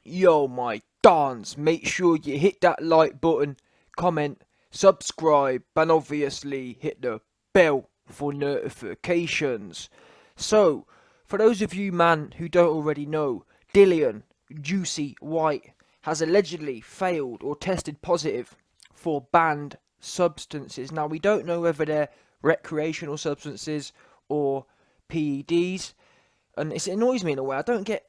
Yo, my dons, make sure you hit that like button, comment, subscribe, and obviously hit the bell for notifications. So, for those of you, man, who don't already know, Dillian, Juicy White, has allegedly failed or tested positive for banned substances. Now, we don't know whether they're recreational substances or PEDs, and it annoys me in a way. I don't get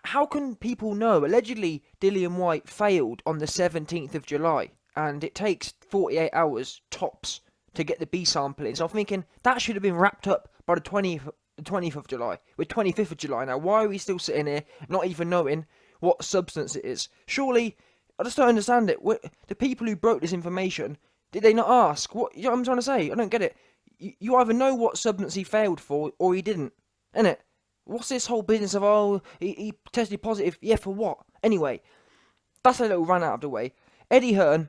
how can people know? Allegedly, Dillian Whyte failed on the 17th of July, and it takes 48 hours tops to get the B sample in. So I'm thinking that should have been wrapped up by the 20th of July. We're 25th of July now. Why are we still sitting here not even knowing what substance it is? Surely, I just don't understand it. The people who broke this information, did they not ask? What, you know what I'm trying to say? I don't get it. You either know what substance he failed for or he didn't, innit? What's this whole business of, oh, he tested positive? Yeah, for what? Anyway, that's a little run out of the way. Eddie Hearn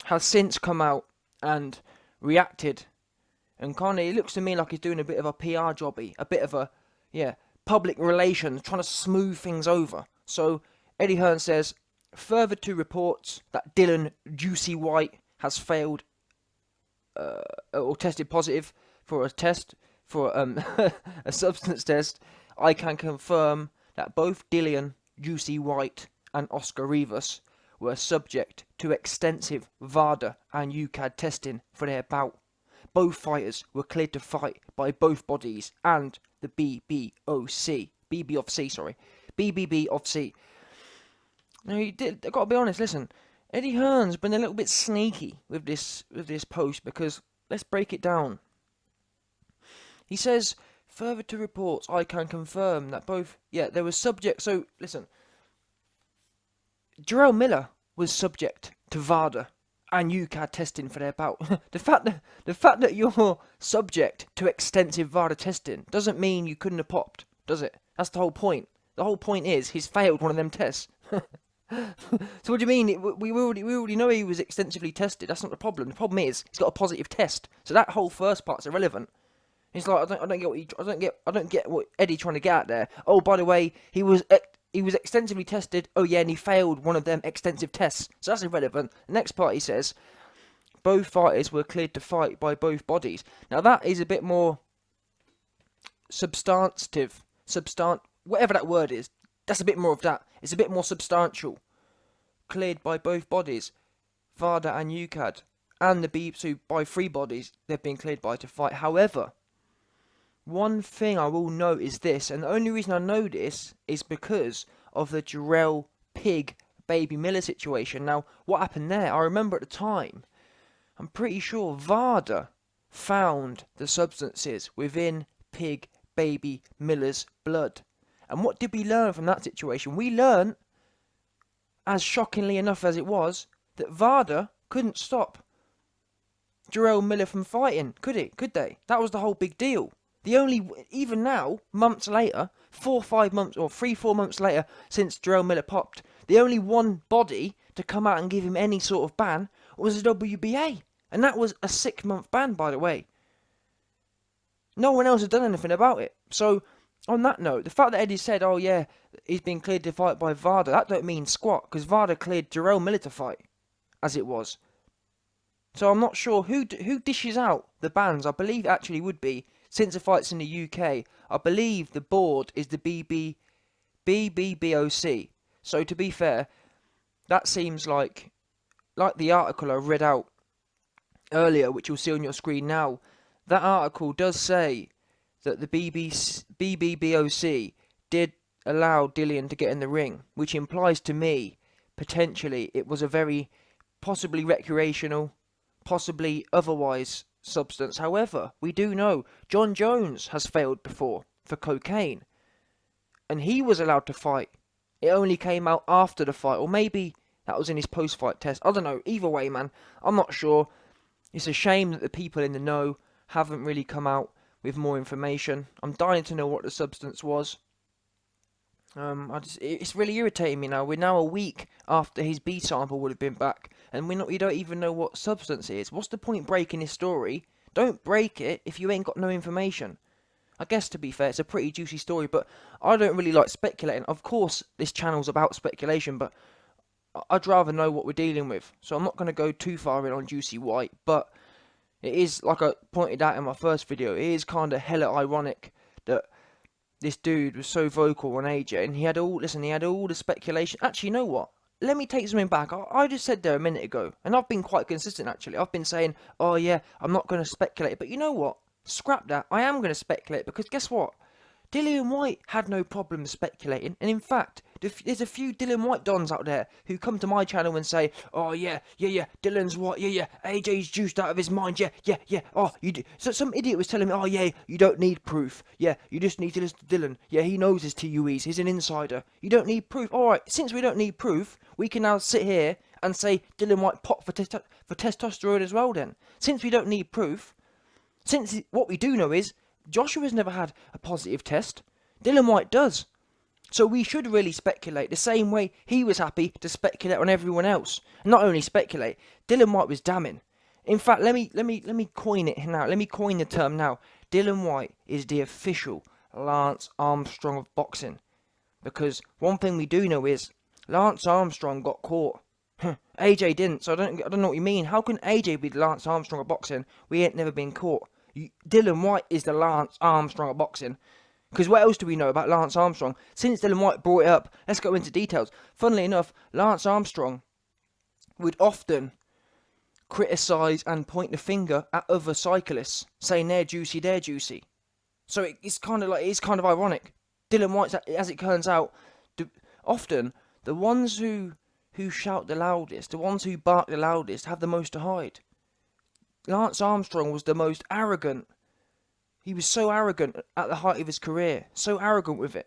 has since come out and reacted. And kind of, it looks to me like he's doing a bit of a PR jobby. A bit of a, public relations, trying to smooth things over. So, Eddie Hearn says, further to reports that Dillian Juicy White has failed or tested positive for a test for a substance test, I can confirm that both Dillian, Juicy White, and Oscar Rivas were subject to extensive VADA and UCAD testing for their bout. Both fighters were cleared to fight by both bodies and the BBB of C. Now, I gotta be honest. Listen, Eddie Hearn's been a little bit sneaky with this post, because let's break it down. He says, further to reports, I can confirm that both, there was subject, so, listen, Jarrell Miller was subject to VADA and UCAD testing for their bout. the fact that you're subject to extensive VADA testing doesn't mean you couldn't have popped, does it? That's the whole point. The whole point is, he's failed one of them tests. So what do you mean? We already know he was extensively tested. That's not the problem. The problem is, he's got a positive test. So that whole first part's irrelevant. It's like I don't get what Eddie trying to get at there. Oh, by the way, he was extensively tested. Oh yeah, and he failed one of them extensive tests. So that's irrelevant. The next part, he says, both fighters were cleared to fight by both bodies. Now that is a bit more substantive, whatever that word is. That's a bit more of that. It's a bit more substantial. Cleared by both bodies, VADA and UCAD, and so by three bodies they've been cleared by to fight. However, one thing I will note is this, and the only reason I know this is because of the Jarrell Pig Baby Miller situation. Now, what happened there? I remember at the time, I'm pretty sure VADA found the substances within Pig Baby Miller's blood. And what did we learn from that situation? We learned, as shockingly enough as it was, that VADA couldn't stop Jarrell Miller from fighting, could it? Could they? That was the whole big deal. Even now, months later, 4 months later, since Jarrell Miller popped, the only one body to come out and give him any sort of ban was the WBA. And that was a 6-month ban, by the way. No one else has done anything about it. So, on that note, the fact that Eddie said, oh yeah, he's been cleared to fight by VADA, that don't mean squat, because VADA cleared Jarrell Miller to fight, as it was. So I'm not sure who dishes out the bans. I believe it actually would be, since the fight's in the UK, I believe the board is the BBBOC. So to be fair, that seems like the article I read out earlier, which you'll see on your screen now, that article does say that the BBBOC did allow Dillian to get in the ring, which implies to me, potentially, it was a very possibly recreational, possibly otherwise substance. However, we do know John Jones has failed before for cocaine, and he was allowed to fight. It only came out after the fight, or maybe that was in his post-fight test. I don't know. Either way, man, I'm not sure. It's a shame that the people in the know haven't really come out with more information. I'm dying to know what the substance was. It's really irritating me now. We're now a week after his B sample would have been back, and we don't even know what substance it is. What's the point breaking his story? Don't break it if you ain't got no information. I guess, to be fair, it's a pretty juicy story, but I don't really like speculating. Of course, this channel's about speculation, but I'd rather know what we're dealing with. So I'm not going to go too far in on Juicy White, but it is, like I pointed out in my first video, it is kind of hella ironic that this dude was so vocal on AJ, and he had all the speculation. Actually, you know what? Let me take something back. I just said there a minute ago, and I've been quite consistent actually. I've been saying, oh yeah, I'm not going to speculate. But you know what? Scrap that. I am going to speculate, because guess what? Dillian Whyte had no problem speculating, and in fact, there's a few Dillian Whyte dons out there who come to my channel and say, oh yeah, Dillian's White, yeah, AJ's juiced out of his mind, yeah, oh, you do. So some idiot was telling me, oh yeah, you don't need proof, yeah, you just need to listen to Dillian, yeah, he knows his TUEs, he's an insider, you don't need proof. Alright, since we don't need proof, we can now sit here and say Dillian Whyte popped for testosterone as well then. Since we don't need proof, since what we do know is, Joshua's never had a positive test. Dillian Whyte does. So we should really speculate the same way he was happy to speculate on everyone else. And not only speculate, Dillian Whyte was damning. In fact, let me coin it now. Let me coin the term now. Dillian Whyte is the official Lance Armstrong of boxing. Because one thing we do know is Lance Armstrong got caught. AJ didn't, so I don't know what you mean. How can AJ be the Lance Armstrong of boxing? We ain't never been caught. Dillian Whyte is the Lance Armstrong of boxing. Because what else do we know about Lance Armstrong? Since Dillian Whyte brought it up, let's go into details. Funnily enough, Lance Armstrong would often criticise and point the finger at other cyclists, saying they're juicy. So it's kind of ironic. Dillian Whyte, as it turns out, often the ones who shout the loudest, the ones who bark the loudest, have the most to hide. Lance Armstrong was the most arrogant. He was so arrogant at the height of his career. So arrogant with it.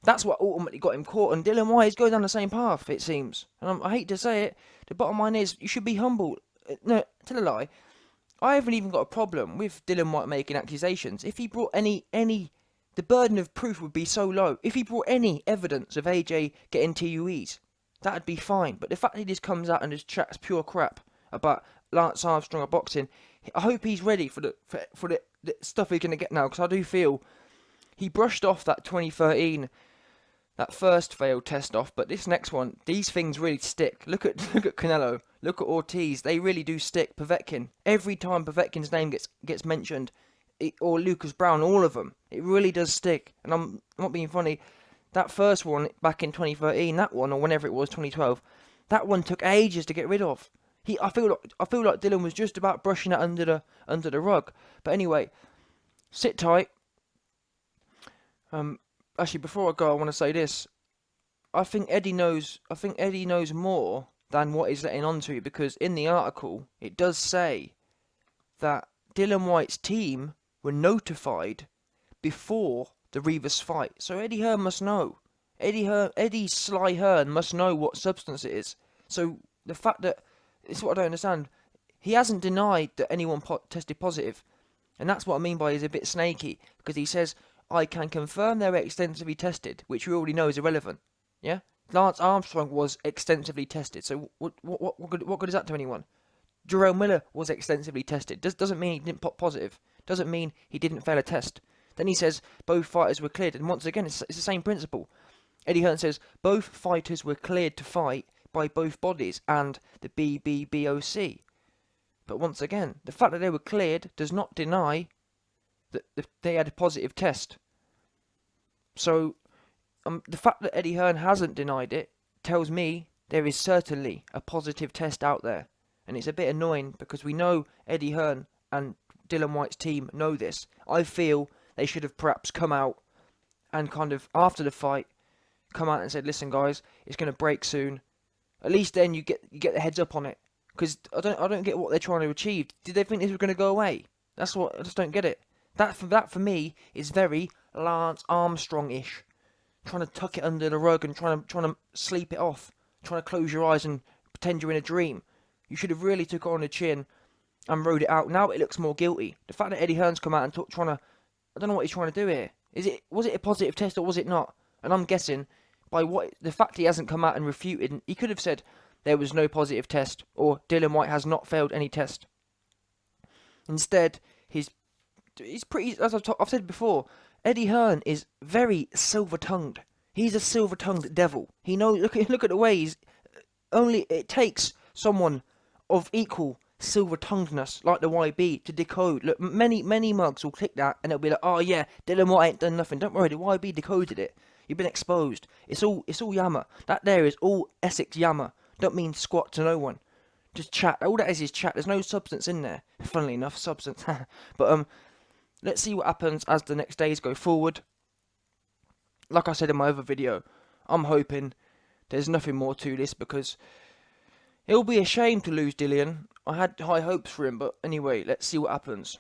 That's what ultimately got him caught. And Dillian Whyte is going down the same path, it seems. And I hate to say it, the bottom line is, you should be humble. No, tell a lie. I haven't even got a problem with Dillian Whyte making accusations. If he brought any, the burden of proof would be so low. If he brought any evidence of AJ getting TUEs, that'd be fine. But the fact that he just comes out and just chats pure crap about Lance Armstrong of boxing, I hope he's ready for the stuff he's going to get now, because I do feel he brushed off that 2013, that first failed test off, but this next one, these things really stick. Look at Canelo, look at Ortiz, they really do stick. Povetkin, every time Povetkin's name gets mentioned, or Lucas Brown, all of them, it really does stick. And I'm not being funny, that first one back in 2013, that one, or whenever it was, 2012, that one took ages to get rid of. I feel like Dillian was just about brushing it under the rug. But anyway, sit tight. Actually, before I go, I want to say this. I think Eddie knows more than what he's letting on to, because in the article it does say that Dillian Whyte's team were notified before the Rivas fight. So Eddie Hearn must know. Eddie Sly Hearn must know what substance it is. So the fact that, it's what I don't understand. He hasn't denied that anyone tested positive. And that's what I mean by he's a bit snaky. Because he says, I can confirm they were extensively tested, which we already know is irrelevant. Yeah? Lance Armstrong was extensively tested. So what good is that to anyone? Jerome Miller was extensively tested. Doesn't mean he didn't pop positive. Doesn't mean he didn't fail a test. Then he says both fighters were cleared. And once again, it's the same principle. Eddie Hearn says both fighters were cleared to fight by both bodies and the BBBOC. But once again, the fact that they were cleared does not deny that they had a positive test. So the fact that Eddie Hearn hasn't denied it tells me there is certainly a positive test out there. And it's a bit annoying because we know Eddie Hearn and Dillian Whyte's team know this. I feel they should have perhaps come out and kind of, after the fight, come out and said, listen guys, it's going to break soon. At least then you get the heads up on it. Because I don't get what they're trying to achieve. Did they think this was going to go away? That's what, I just don't get it. That for me is very Lance Armstrong-ish. Trying to tuck it under the rug and trying to sleep it off. Trying to close your eyes and pretend you're in a dream. You should have really took it on the chin and rode it out. Now it looks more guilty. The fact that Eddie Hearn's come out and I don't know what he's trying to do here. Was it a positive test or was it not? And I'm guessing by the fact he hasn't come out and refuted, he could have said there was no positive test or Dillian Whyte has not failed any test. Instead, his he's pretty. As I've said before, Eddie Hearn is very silver-tongued. He's a silver-tongued devil. He knows. Look at the way he's. Only it takes someone of equal silver-tonguedness like the YB to decode. Look, many mugs will click that and it'll be like, oh yeah, Dillian Whyte ain't done nothing. Don't worry, the YB decoded it. You've been exposed. It's all yammer. That there is all Essex yammer. Don't mean squat to no one. Just chat. All that is chat. There's no substance in there. Funnily enough, substance. But let's see what happens as the next days go forward. Like I said in my other video, I'm hoping there's nothing more to this, because it'll be a shame to lose Dillian. I had high hopes for him, but anyway, let's see what happens.